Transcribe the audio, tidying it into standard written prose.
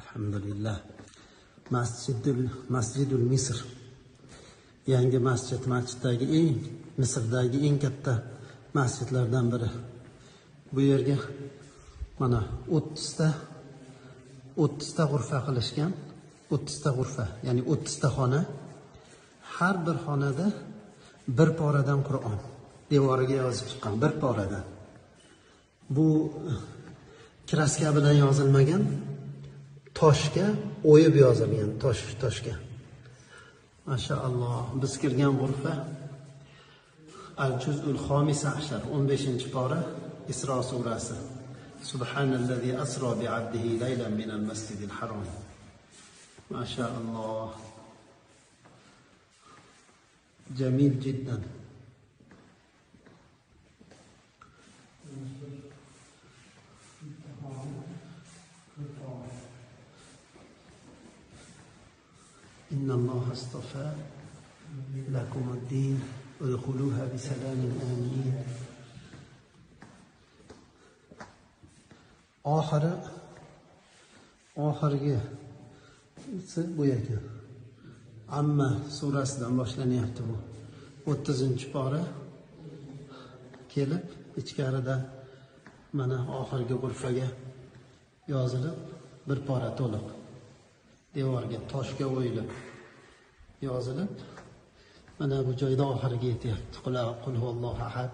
Alhamdulillah. Masjidul Misr. Yangi masjiddagi Misrdagi eng katta masjidlardan biri. Bu yerga mana 30 ta g'urfa qilishgan. 30 ta g'urfa, ya'ni 30 ta xona. Har bir xonada bir poradan Qur'on devoriga yozib chiqqan, bir poradan. Bu kraska bilan yozilmagan, toshga o'yib yozilgan, toshga. Mashaalloh, biz kirgan g'urfa Al-Juz'ul Xomisa ashar, 15-pora, Isro surasi. Subhanallazi asro bi 'abdihi laylan minal masjidil harom. Mashaalloh. Jamil jiddan. إن الله اصطفى لكم الدين ادخلوها بسلام آمنين. oxirgi bu ekan. Amma surasidan boshlanyapti bu. 30-pora kelib, ichkarida mana oxirgi g'urfaga yozilib, bir pora to'liq devorga toshga o'yilib yozilib, mana bu joyda oxiriga yetyapti. Qul huvallohu ahad.